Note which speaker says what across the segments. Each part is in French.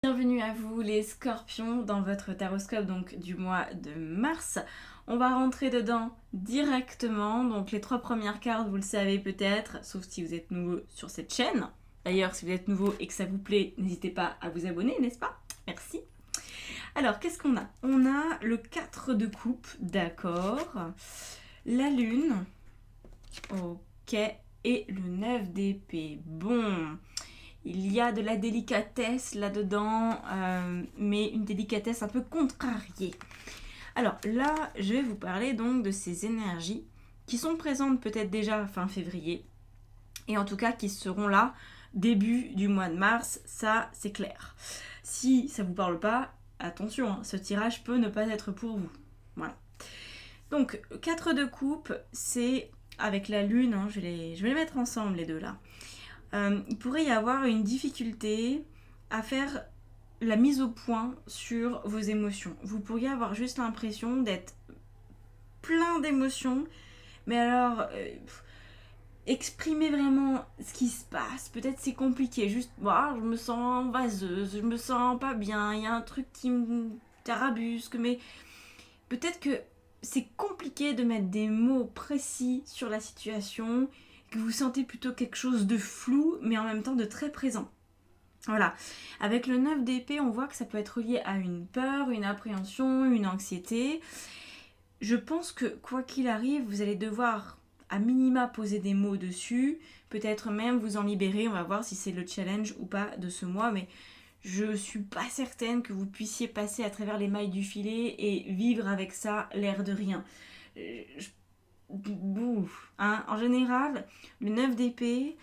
Speaker 1: Bienvenue à vous les scorpions dans votre taroscope donc du mois de mars. On va rentrer dedans directement, donc les 3 premières cartes vous le savez peut-être, sauf si vous êtes nouveau sur cette chaîne. D'ailleurs si vous êtes nouveau et que ça vous plaît, n'hésitez pas à vous abonner, n'est-ce pas? Merci. Alors qu'est-ce qu'on a? On a le 4 de coupe, d'accord, la lune, ok, et le 9 d'épée. Bon, il y a de la délicatesse là-dedans, mais une délicatesse un peu contrariée. Alors là, je vais vous parler donc de ces énergies qui sont présentes peut-être déjà fin février, et en tout cas qui seront là début du mois de mars, ça c'est clair. Si ça vous parle pas, attention, hein, ce tirage peut ne pas être pour vous. Voilà. Donc 4 de coupe, c'est avec la lune, hein, je vais les mettre ensemble les deux là. Il pourrait y avoir une difficulté à faire la mise au point sur vos émotions. Vous pourriez avoir juste l'impression d'être plein d'émotions, mais alors exprimer vraiment ce qui se passe, peut-être c'est compliqué, juste je me sens vaseuse, je me sens pas bien, il y a un truc qui me tarabusque, mais peut-être que c'est compliqué de mettre des mots précis sur la situation, que vous sentez plutôt quelque chose de flou, mais en même temps de très présent. Voilà. Avec le 9 d'épée, on voit que ça peut être lié à une peur, une appréhension, une anxiété. Je pense que quoi qu'il arrive, vous allez devoir à minima poser des mots dessus, peut-être même vous en libérer, on va voir si c'est le challenge ou pas de ce mois, mais je suis pas certaine que vous puissiez passer à travers les mailles du filet et vivre avec ça l'air de rien. En général, le 9 d'épée,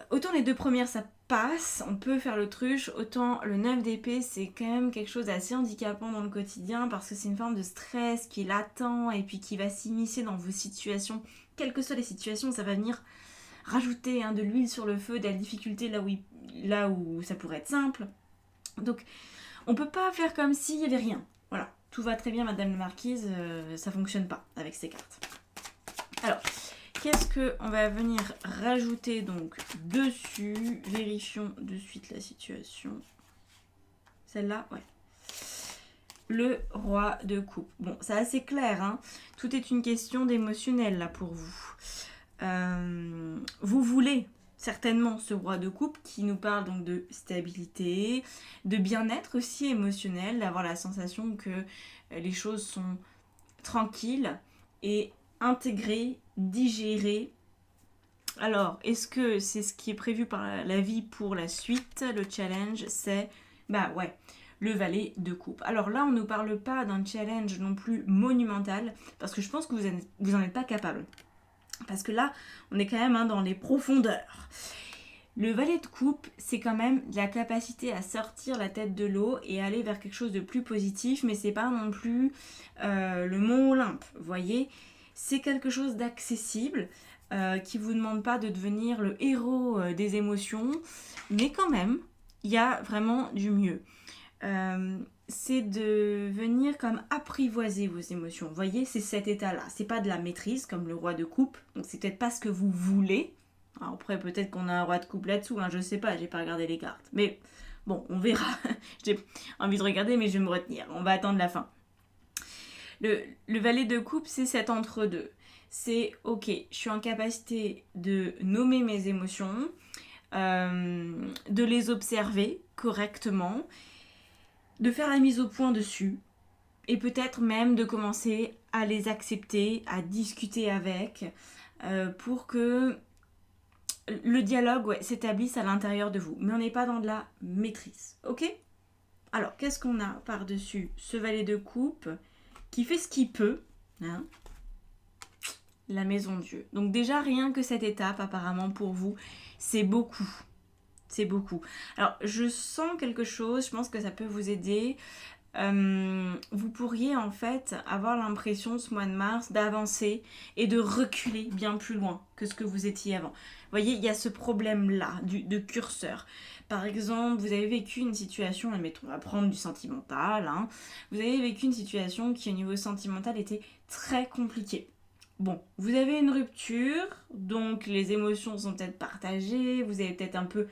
Speaker 1: autant les deux premières ça passe, on peut faire l'autruche, autant le 9 d'épée c'est quand même quelque chose d'assez handicapant dans le quotidien parce que c'est une forme de stress qui est latent et puis qui va s'immiscer dans vos situations. Quelles que soient les situations, ça va venir rajouter de l'huile sur le feu, de la difficulté là où ça pourrait être simple. Donc on peut pas faire comme s'il y avait rien. Voilà, tout va très bien madame la marquise, ça fonctionne pas avec ces cartes. Alors, qu'est-ce qu'on va venir rajouter donc dessus? Vérifions de suite la situation. Celle-là, ouais. Le roi de coupe. Bon, c'est assez clair, hein. Tout est une question d'émotionnel là pour vous. Vous voulez certainement ce roi de coupe qui nous parle donc de stabilité, de bien-être aussi émotionnel, d'avoir la sensation que les choses sont tranquilles et intégrées, digérées. Alors, est-ce que c'est ce qui est prévu par la vie pour la suite? Le challenge, c'est, le valet de coupe. Alors là, on ne nous parle pas d'un challenge non plus monumental, parce que je pense que vous n'en êtes pas capable. Parce que là, on est quand même dans les profondeurs. Le valet de coupe, c'est quand même la capacité à sortir la tête de l'eau et aller vers quelque chose de plus positif, mais c'est pas non plus le mont Olympe, vous voyez. C'est quelque chose d'accessible, qui vous demande pas de devenir le héros des émotions, mais quand même, il y a vraiment du mieux. C'est de venir comme apprivoiser vos émotions. Vous voyez, c'est cet état-là. C'est pas de la maîtrise comme le roi de coupe, donc c'est peut-être pas ce que vous voulez. Alors après, peut-être qu'on a un roi de coupe là-dessous, je sais pas, j'ai pas regardé les cartes. Mais bon, on verra. J'ai envie de regarder, mais je vais me retenir. On va attendre la fin. Le valet de coupe, c'est cet entre-deux. C'est, ok, je suis en capacité de nommer mes émotions, de les observer correctement, de faire la mise au point dessus, et peut-être même de commencer à les accepter, à discuter avec, pour que le dialogue s'établisse à l'intérieur de vous. Mais on n'est pas dans de la maîtrise, ok? Alors, qu'est-ce qu'on a par-dessus ce valet de coupe qui fait ce qu'il peut, hein? La maison Dieu. Donc déjà, rien que cette étape, apparemment, pour vous, c'est beaucoup. C'est beaucoup. Alors, je sens quelque chose, je pense que ça peut vous aider. Vous pourriez en fait avoir l'impression ce mois de mars d'avancer et de reculer bien plus loin que ce que vous étiez avant. Vous voyez, il y a ce problème-là de curseur. Par exemple, vous avez vécu une situation, admettons, on va prendre du sentimental, hein. Vous avez vécu une situation qui au niveau sentimental était très compliquée. Bon, vous avez une rupture, donc les émotions sont peut-être partagées, vous avez peut-être un peu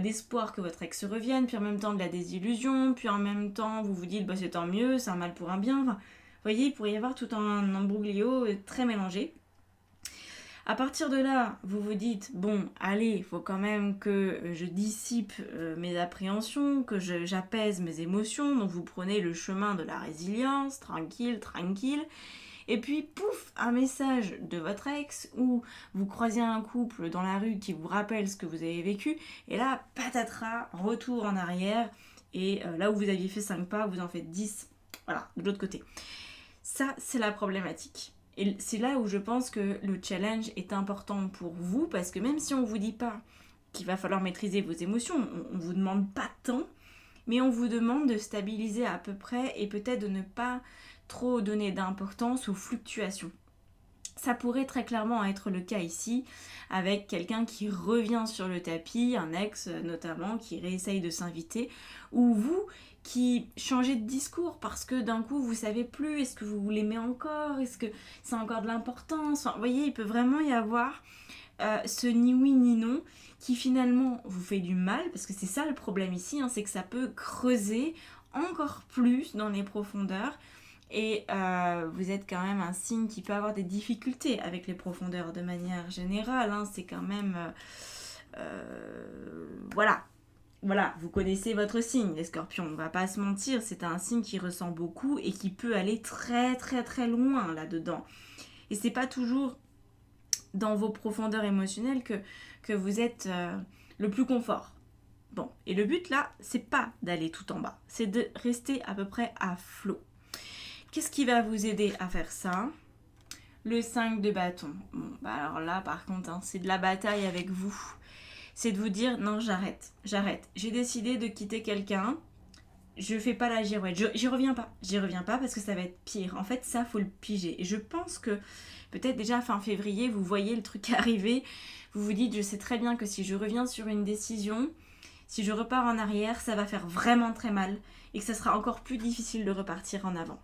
Speaker 1: d'espoir que votre ex revienne, puis en même temps de la désillusion, puis en même temps vous vous dites bah c'est tant mieux, c'est un mal pour un bien. Enfin, vous voyez, il pourrait y avoir tout un imbroglio très mélangé. À partir de là, vous vous dites, bon, allez, il faut quand même que je dissipe mes appréhensions, que j'apaise mes émotions. Donc vous prenez le chemin de la résilience, tranquille, tranquille. Et puis, pouf, un message de votre ex ou vous croisez un couple dans la rue qui vous rappelle ce que vous avez vécu. Et là, patatras, retour en arrière. Et là où vous aviez fait 5 pas, vous en faites 10. Voilà, de l'autre côté. Ça, c'est la problématique. Et c'est là où je pense que le challenge est important pour vous, parce que même si on ne vous dit pas qu'il va falloir maîtriser vos émotions, on ne vous demande pas tant, mais on vous demande de stabiliser à peu près et peut-être de ne pas trop donner d'importance aux fluctuations. Ça pourrait très clairement être le cas ici, avec quelqu'un qui revient sur le tapis, un ex notamment, qui réessaye de s'inviter, ou vous qui changez de discours parce que d'un coup vous savez plus, est-ce que vous l'aimez encore, est-ce que c'est encore de l'importance, enfin, vous voyez, il peut vraiment y avoir ce ni oui ni non qui finalement vous fait du mal, parce que c'est ça le problème ici, hein, c'est que ça peut creuser encore plus dans les profondeurs. Et vous êtes quand même un signe qui peut avoir des difficultés avec les profondeurs de manière générale. Hein, c'est quand même... voilà, vous connaissez votre signe, les scorpions. On ne va pas se mentir, c'est un signe qui ressent beaucoup et qui peut aller très très très loin là-dedans. Et c'est pas toujours dans vos profondeurs émotionnelles que vous êtes le plus confort. Bon, et le but là, c'est pas d'aller tout en bas, c'est de rester à peu près à flot. Qu'est-ce qui va vous aider à faire ça ? Le 5 de bâton. Bon, bah alors là, par contre, hein, c'est de la bataille avec vous. C'est de vous dire, non, j'arrête. J'ai décidé de quitter quelqu'un. Je fais pas la girouette. J'y reviens pas parce que ça va être pire. En fait, ça, faut le piger. Et je pense que peut-être déjà fin février, vous voyez le truc arriver. Vous vous dites, je sais très bien que si je reviens sur une décision, si je repars en arrière, ça va faire vraiment très mal. Et que ça sera encore plus difficile de repartir en avant.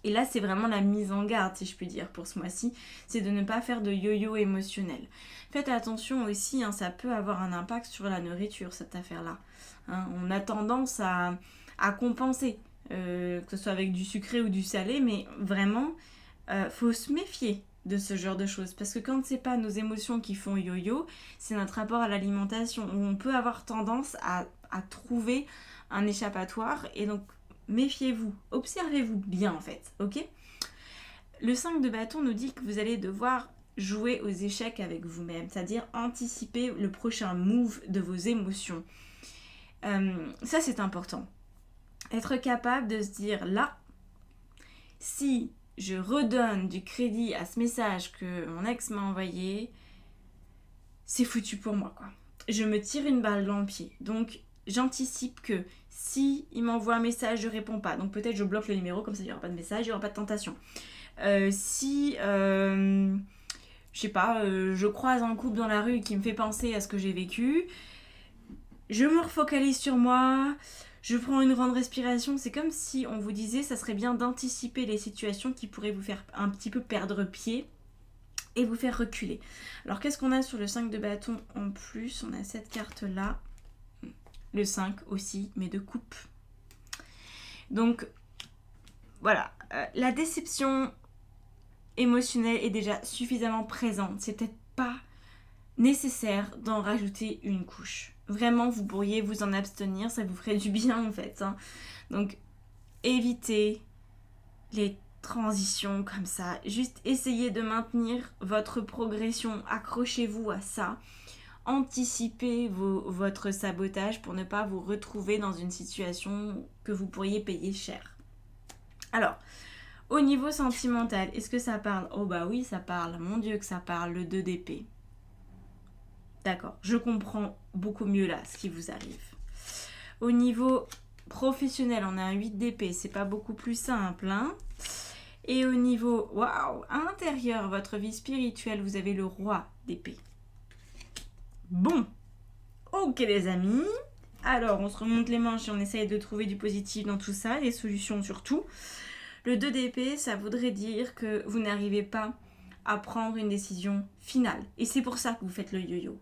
Speaker 1: Et là, c'est vraiment la mise en garde, si je puis dire, pour ce mois-ci, c'est de ne pas faire de yo-yo émotionnel. Faites attention aussi, hein, ça peut avoir un impact sur la nourriture, cette affaire-là. Hein, on a tendance à compenser, que ce soit avec du sucré ou du salé, mais vraiment, faut se méfier de ce genre de choses. Parce que quand c'est pas nos émotions qui font yo-yo, c'est notre rapport à l'alimentation, où on peut avoir tendance à trouver un échappatoire, et donc méfiez-vous, observez-vous bien en fait, ok ? Le 5 de bâton nous dit que vous allez devoir jouer aux échecs avec vous-même, c'est-à-dire anticiper le prochain move de vos émotions. Ça c'est important. Être capable de se dire là, si je redonne du crédit à ce message que mon ex m'a envoyé, c'est foutu pour moi quoi. Je me tire une balle dans le pied. Donc j'anticipe que si il m'envoie un message, je réponds pas. Donc peut-être je bloque le numéro, comme ça il n'y aura pas de message, il n'y aura pas de tentation. Je sais pas, je croise un couple dans la rue qui me fait penser à ce que j'ai vécu, je me refocalise sur moi, je prends une grande respiration. C'est comme si on vous disait, ça serait bien d'anticiper les situations qui pourraient vous faire un petit peu perdre pied et vous faire reculer. Alors qu'est-ce qu'on a sur le 5 de bâton en plus ? On a cette carte-là. Le 5 aussi, mais de coupe. Donc, voilà. La déception émotionnelle est déjà suffisamment présente. C'est peut-être pas nécessaire d'en rajouter une couche. Vraiment, vous pourriez vous en abstenir, ça vous ferait du bien en fait. Hein. Donc, évitez les transitions comme ça. Juste essayez de maintenir votre progression. Accrochez-vous à ça. Anticipez votre sabotage pour ne pas vous retrouver dans une situation que vous pourriez payer cher. Alors, au niveau sentimental, est-ce que ça parle ? Oh bah oui, ça parle. Mon Dieu que ça parle, le 2 d'épée. D'accord, je comprends beaucoup mieux là ce qui vous arrive. Au niveau professionnel, on a un 8 d'épée, c'est pas beaucoup plus simple. Hein ? Et au niveau, waouh, intérieur, votre vie spirituelle, vous avez le roi d'épée. Bon, ok les amis, alors on se remonte les manches et on essaye de trouver du positif dans tout ça, des solutions surtout. Le 2 d'épée, ça voudrait dire que vous n'arrivez pas à prendre une décision finale. Et c'est pour ça que vous faites le yo-yo.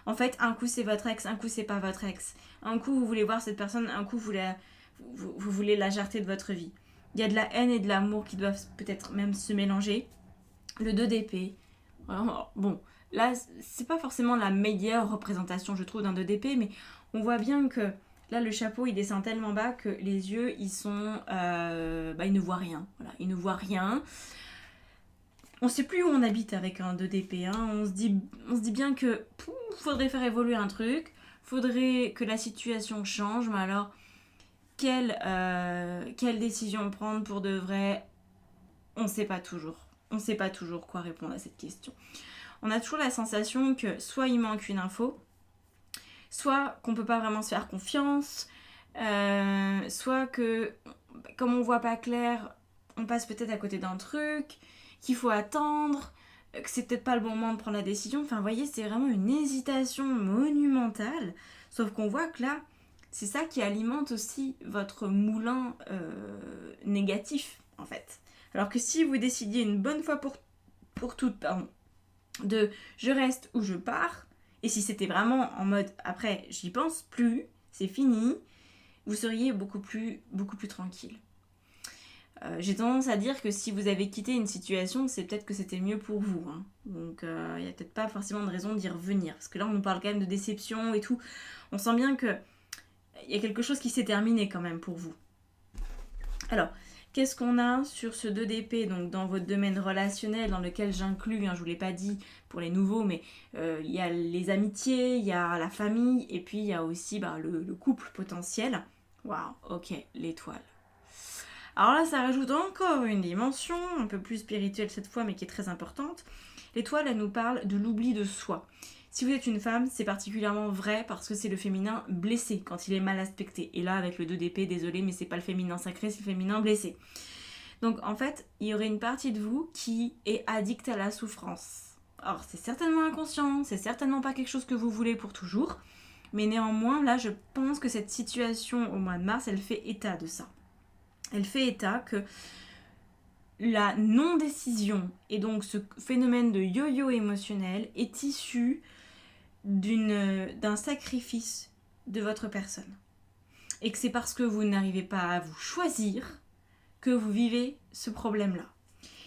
Speaker 1: En fait, un coup c'est votre ex, un coup c'est pas votre ex. Un coup vous voulez voir cette personne, un coup vous voulez la jarter de votre vie. Il y a de la haine et de l'amour qui doivent peut-être même se mélanger. Le 2 d'épée. Bon, là, c'est pas forcément la meilleure représentation, je trouve, d'un 2 d'épée, mais on voit bien que là, le chapeau, il descend tellement bas que les yeux, ils sont... ils ne voient rien. Voilà, ils ne voient rien. On sait plus où on habite avec un 2 d'épée. Hein. On se dit bien que faudrait faire évoluer un truc, faudrait que la situation change, mais alors, quelle décision prendre pour de vrai? On sait pas toujours. On sait pas toujours quoi répondre à cette question. On a toujours la sensation que soit il manque une info, soit qu'on peut pas vraiment se faire confiance, soit que, comme on voit pas clair, on passe peut-être à côté d'un truc, qu'il faut attendre, que c'est peut-être pas le bon moment de prendre la décision. Enfin, vous voyez, c'est vraiment une hésitation monumentale. Sauf qu'on voit que là, c'est ça qui alimente aussi votre moulin négatif, en fait. Alors que si vous décidiez une bonne fois pour toutes, de je reste ou je pars, et si c'était vraiment en mode après j'y pense plus, c'est fini, vous seriez beaucoup plus tranquille. J'ai tendance à dire que si vous avez quitté une situation, c'est peut-être que c'était mieux pour vous. Hein. Donc il n'y a peut-être pas forcément de raison d'y revenir. Parce que là on nous parle quand même de déception et tout. On sent bien que il y a quelque chose qui s'est terminé quand même pour vous. Alors, qu'est-ce qu'on a sur ce 2 d'épée, donc dans votre domaine relationnel, dans lequel j'inclus, je ne vous l'ai pas dit pour les nouveaux, mais il y a les amitiés, il y a la famille, et puis il y a aussi le couple potentiel. Waouh, ok, l'étoile. Alors là, ça rajoute encore une dimension, un peu plus spirituelle cette fois, mais qui est très importante. L'étoile, elle nous parle de l'oubli de soi. Si vous êtes une femme, c'est particulièrement vrai parce que c'est le féminin blessé quand il est mal aspecté. Et là, avec le 2 d'épée, désolé, mais c'est pas le féminin sacré, c'est le féminin blessé. Donc en fait, il y aurait une partie de vous qui est addict à la souffrance. Alors c'est certainement inconscient, c'est certainement pas quelque chose que vous voulez pour toujours. Mais néanmoins, là, je pense que cette situation au mois de mars, elle fait état de ça. Elle fait état que la non-décision et donc ce phénomène de yo-yo émotionnel est issu d'un sacrifice de votre personne. Et que c'est parce que vous n'arrivez pas à vous choisir que vous vivez ce problème-là.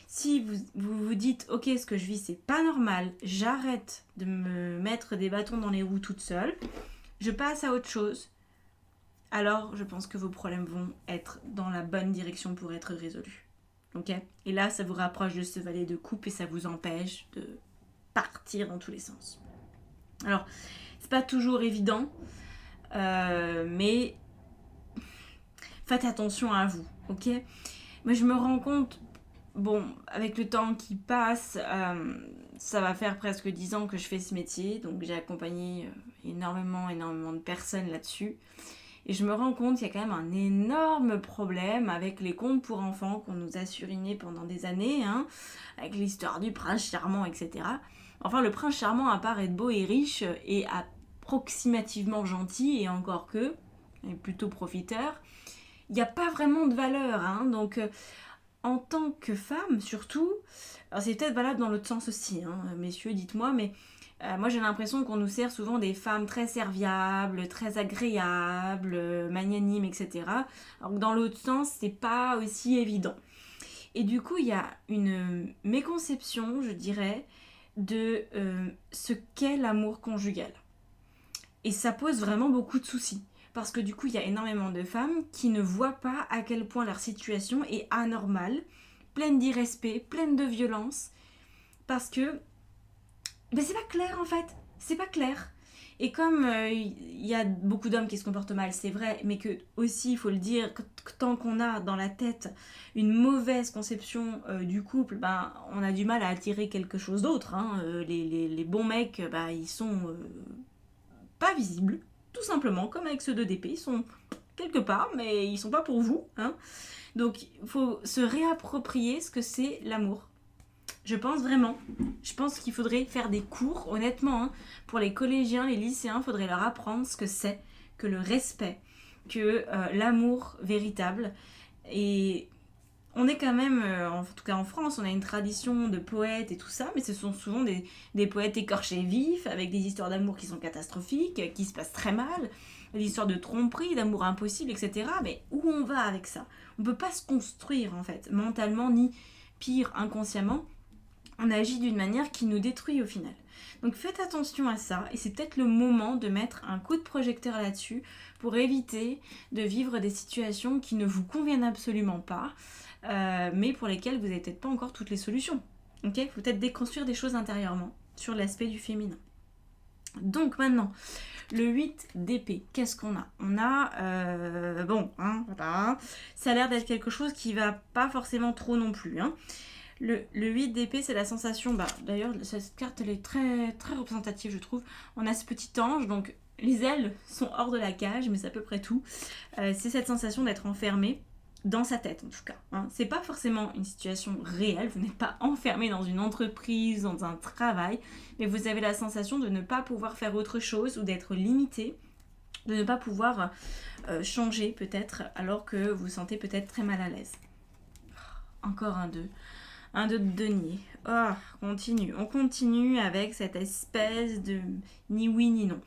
Speaker 1: Si vous dites « Ok, ce que je vis, c'est pas normal, j'arrête de me mettre des bâtons dans les roues toute seule, je passe à autre chose », alors je pense que vos problèmes vont être dans la bonne direction pour être résolus. Okay ? Et là, ça vous rapproche de ce valet de coupe et ça vous empêche de partir dans tous les sens. Alors, c'est pas toujours évident, mais faites attention à vous, ok ? Moi, je me rends compte, avec le temps qui passe, ça va faire presque 10 ans que je fais ce métier, donc j'ai accompagné énormément de personnes là-dessus. Et je me rends compte qu'il y a quand même un énorme problème avec les contes pour enfants qu'on nous a surinés pendant des années, avec l'histoire du prince charmant, etc. Enfin, le prince charmant, à part être beau et riche, est approximativement gentil, et encore que, est plutôt profiteur. Il n'y a pas vraiment de valeur, donc en tant que femme, surtout, alors c'est peut-être valable dans l'autre sens aussi, messieurs, dites-moi, mais moi j'ai l'impression qu'on nous sert souvent des femmes très serviables, très agréables, magnanimes, etc. Alors que dans l'autre sens, c'est pas aussi évident. Et du coup, il y a une méconception, je dirais, de ce qu'est l'amour conjugal. Et ça pose vraiment beaucoup de soucis. Parce que du coup, il y a énormément de femmes qui ne voient pas à quel point leur situation est anormale, pleine d'irrespect, pleine de violence. Parce que c'est pas clair en fait, c'est pas clair. Et comme il y a beaucoup d'hommes qui se comportent mal, c'est vrai, mais que aussi, il faut le dire, que tant qu'on a dans la tête une mauvaise conception du couple, on a du mal à attirer quelque chose d'autre. Les bons mecs, ils sont pas visibles, tout simplement, comme avec ceux de DP, ils sont quelque part, mais ils sont pas pour vous. Donc, il faut se réapproprier ce que c'est l'amour. Je pense vraiment. Je pense qu'il faudrait faire des cours, honnêtement, pour les collégiens, les lycéens, il faudrait leur apprendre ce que c'est que le respect, que l'amour véritable. Et on est quand même, en tout cas en France, on a une tradition de poètes et tout ça, mais ce sont souvent des poètes écorchés vifs, avec des histoires d'amour qui sont catastrophiques, qui se passent très mal, des histoires de tromperie, d'amour impossible, etc. Mais où on va avec ça? On peut pas se construire, en fait, mentalement, ni pire, inconsciemment. On agit d'une manière qui nous détruit au final. Donc faites attention à ça, et c'est peut-être le moment de mettre un coup de projecteur là-dessus pour éviter de vivre des situations qui ne vous conviennent absolument pas, mais pour lesquelles vous n'avez peut-être pas encore toutes les solutions. Ok, il faut peut-être déconstruire des choses intérieurement sur l'aspect du féminin. Donc maintenant, le 8 d'épée, qu'est-ce qu'on a? On a, voilà, ça a l'air d'être quelque chose qui va pas forcément trop non plus, hein. Le 8 d'épée, c'est la sensation, d'ailleurs, cette carte, elle est très, très représentative, je trouve. On a ce petit ange, donc les ailes sont hors de la cage, mais c'est à peu près tout. C'est cette sensation d'être enfermé, dans sa tête en tout cas. Hein. C'est pas forcément une situation réelle, vous n'êtes pas enfermé dans une entreprise, dans un travail, mais vous avez la sensation de ne pas pouvoir faire autre chose ou d'être limité, de ne pas pouvoir changer peut-être, alors que vous vous sentez peut-être très mal à l'aise. Encore un 2. Un 2 de denier. Oh, on continue avec cette espèce de ni oui ni non.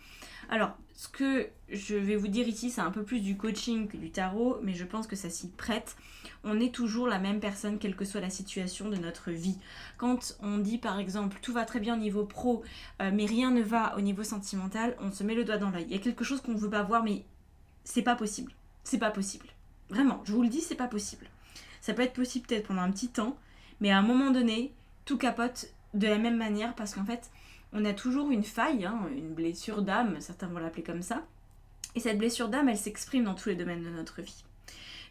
Speaker 1: Alors, ce que je vais vous dire ici, c'est un peu plus du coaching que du tarot, mais je pense que ça s'y prête. On est toujours la même personne, quelle que soit la situation de notre vie. Quand on dit par exemple, tout va très bien au niveau pro, mais rien ne va au niveau sentimental, on se met le doigt dans l'œil. Il y a quelque chose qu'on ne veut pas voir, mais c'est pas possible. C'est pas possible. Vraiment, je vous le dis, c'est pas possible. Ça peut être possible peut-être pendant un petit temps, mais à un moment donné, tout capote de la même manière parce qu'en fait, on a toujours une faille, hein, une blessure d'âme, certains vont l'appeler comme ça. Et cette blessure d'âme, elle s'exprime dans tous les domaines de notre vie.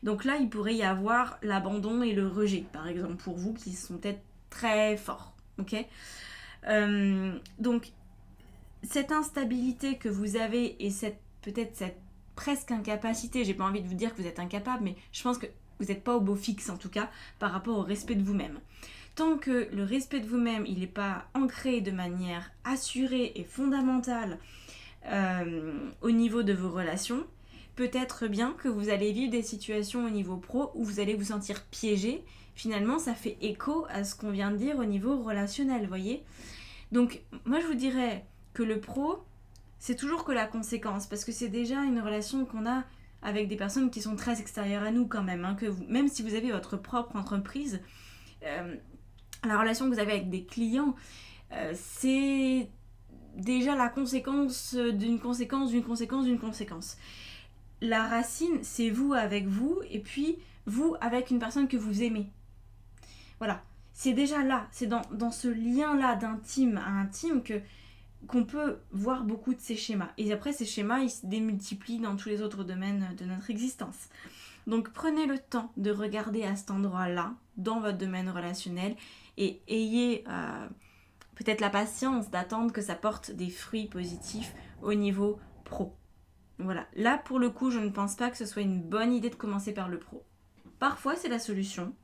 Speaker 1: Donc là, il pourrait y avoir l'abandon et le rejet, par exemple, pour vous qui sont peut-être très forts. Ok ? Donc, cette instabilité que vous avez et peut-être cette presque incapacité, j'ai pas envie de vous dire que vous êtes incapable, mais je pense que vous n'êtes pas au beau fixe en tout cas par rapport au respect de vous-même. Tant que le respect de vous-même il n'est pas ancré de manière assurée et fondamentale au niveau de vos relations, peut-être bien que vous allez vivre des situations au niveau pro où vous allez vous sentir piégé. Finalement, ça fait écho à ce qu'on vient de dire au niveau relationnel, voyez. Donc, moi je vous dirais que le pro, c'est toujours que la conséquence, parce que c'est déjà une relation qu'on a avec des personnes qui sont très extérieures à nous quand même, hein, même si vous avez votre propre entreprise, la relation que vous avez avec des clients, c'est déjà la conséquence d'une conséquence d'une conséquence d'une conséquence. La racine, c'est vous avec vous, et puis vous avec une personne que vous aimez. Voilà, c'est déjà là, c'est dans ce lien-là d'intime à intime qu'on peut voir beaucoup de ces schémas. Et après, ces schémas, ils se démultiplient dans tous les autres domaines de notre existence. Donc, prenez le temps de regarder à cet endroit-là, dans votre domaine relationnel, et ayez peut-être la patience d'attendre que ça porte des fruits positifs au niveau pro. Voilà. Là, pour le coup, je ne pense pas que ce soit une bonne idée de commencer par le pro. Parfois, c'est la solution.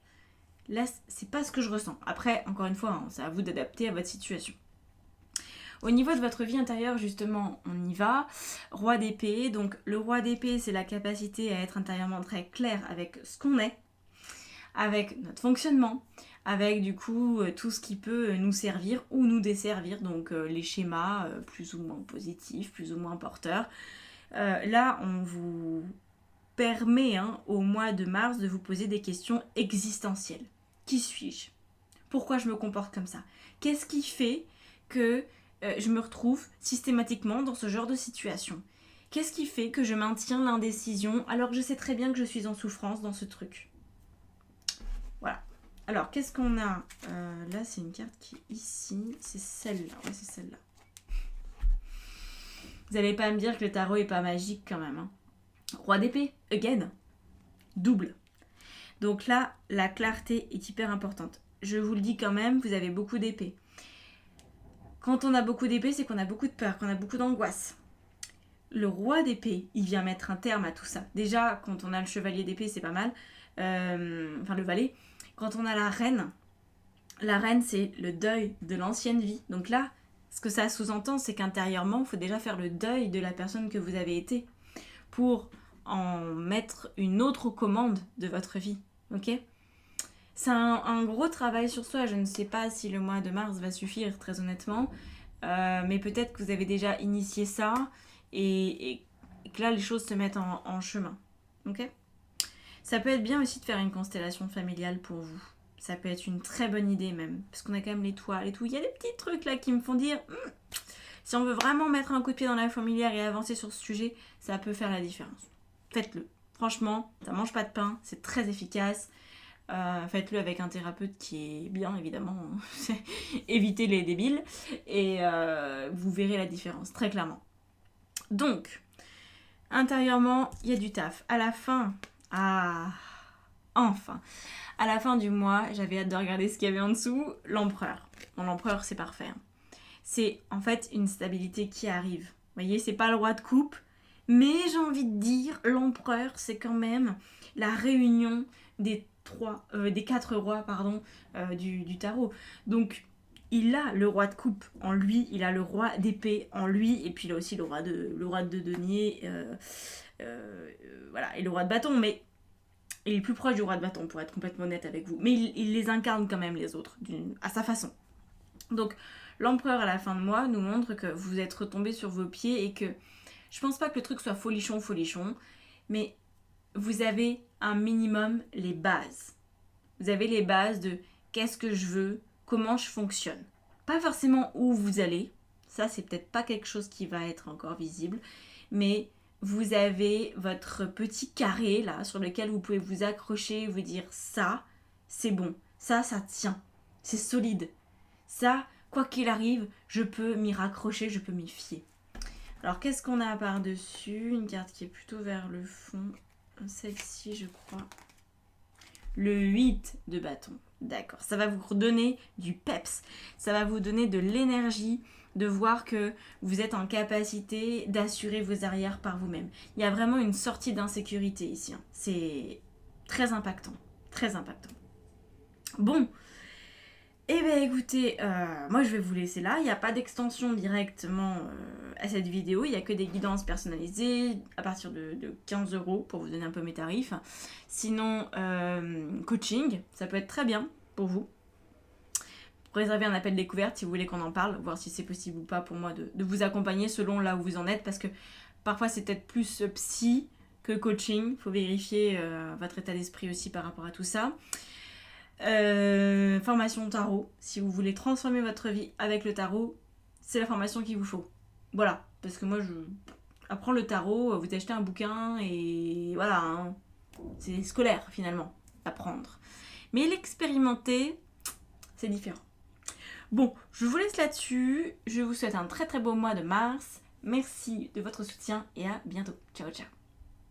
Speaker 1: Là, c'est pas ce que je ressens. Après, encore une fois, hein, c'est à vous d'adapter à votre situation. Au niveau de votre vie intérieure, justement, on y va. Roi d'épée. Donc, le roi d'épée, c'est la capacité à être intérieurement très clair avec ce qu'on est, avec notre fonctionnement, avec du coup tout ce qui peut nous servir ou nous desservir. Donc, les schémas plus ou moins positifs, plus ou moins porteurs. Là, on vous permet au mois de mars de vous poser des questions existentielles. Qui suis-je ? Pourquoi je me comporte comme ça ? Qu'est-ce qui fait que je me retrouve systématiquement dans ce genre de situation ? Qu'est-ce qui fait que je maintiens l'indécision alors que je sais très bien que je suis en souffrance dans ce truc ? Voilà. Alors, qu'est-ce qu'on a ? Là, c'est une carte qui est ici. C'est celle-là. Ouais, c'est celle-là. Vous n'allez pas me dire que le tarot est pas magique quand même. Hein. Roi d'épée, again. Double. Donc là, la clarté est hyper importante. Je vous le dis quand même, vous avez beaucoup d'épées. Quand on a beaucoup d'épées, c'est qu'on a beaucoup de peur, qu'on a beaucoup d'angoisse. Le roi d'épée, il vient mettre un terme à tout ça. Déjà, quand on a le chevalier d'épée, c'est pas mal. Le valet. Quand on a la reine, c'est le deuil de l'ancienne vie. Donc là, ce que ça sous-entend, c'est qu'intérieurement, il faut déjà faire le deuil de la personne que vous avez été pour en mettre une autre aux commandes de votre vie. Ok ? C'est un gros travail sur soi. Je ne sais pas si le mois de mars va suffire, très honnêtement. Mais peut-être que vous avez déjà initié ça et que là, les choses se mettent en chemin. Ok? Ça peut être bien aussi de faire une constellation familiale pour vous. Ça peut être une très bonne idée même. Parce qu'on a quand même l'étoile et tout. Il y a des petits trucs là qui me font dire... si on veut vraiment mettre un coup de pied dans la fourmilière et avancer sur ce sujet, ça peut faire la différence. Faites-le. Franchement, ça mange pas de pain, c'est très efficace. Faites-le avec un thérapeute qui est bien, évidemment. Évitez les débiles. Et vous verrez la différence, très clairement. Donc, intérieurement, il y a du taf. À la fin... enfin. À la fin du mois, j'avais hâte de regarder ce qu'il y avait en dessous. L'empereur. Bon, l'empereur, c'est parfait. C'est en fait une stabilité qui arrive. Vous voyez, c'est pas le roi de coupe, mais j'ai envie de dire, l'empereur, c'est quand même la réunion des quatre rois, du tarot. Donc, il a le roi de coupe en lui, il a le roi d'épée en lui, et puis il a aussi le roi de denier, voilà, et le roi de bâton, mais il est plus proche du roi de bâton, pour être complètement honnête avec vous. Mais il les incarne quand même, les autres, à sa façon. Donc, l'empereur à la fin de mois nous montre que vous êtes retombé sur vos pieds et que je pense pas que le truc soit folichon, mais vous avez un minimum les bases. Vous avez les bases de qu'est-ce que je veux, comment je fonctionne. Pas forcément où vous allez, ça c'est peut-être pas quelque chose qui va être encore visible, mais vous avez votre petit carré là sur lequel vous pouvez vous accrocher et vous dire ça, c'est bon, ça tient, c'est solide. Ça, quoi qu'il arrive, je peux m'y raccrocher, je peux m'y fier. Alors, qu'est-ce qu'on a par-dessus? Une carte qui est plutôt vers le fond. Celle-ci, je crois. Le 8 de bâton. D'accord. Ça va vous donner du peps. Ça va vous donner de l'énergie de voir que vous êtes en capacité d'assurer vos arrières par vous-même. Il y a vraiment une sortie d'insécurité ici. Hein. C'est très impactant. Très impactant. Bon. Eh bien écoutez, moi je vais vous laisser là, il n'y a pas d'extension directement à cette vidéo, il n'y a que des guidances personnalisées à partir de 15 € pour vous donner un peu mes tarifs. Sinon, coaching, ça peut être très bien pour vous. Réserver un appel découverte si vous voulez qu'on en parle, voir si c'est possible ou pas pour moi de vous accompagner selon là où vous en êtes, parce que parfois c'est peut-être plus psy que coaching, il faut vérifier votre état d'esprit aussi par rapport à tout ça. Formation tarot, si vous voulez transformer votre vie avec le tarot, c'est la formation qu'il vous faut. Voilà, parce que moi je apprends le tarot, vous achetez un bouquin et voilà, hein, c'est scolaire finalement, apprendre. Mais l'expérimenter, c'est différent. Bon, je vous laisse là-dessus, je vous souhaite un très très beau mois de mars, merci de votre soutien et à bientôt. Ciao ciao.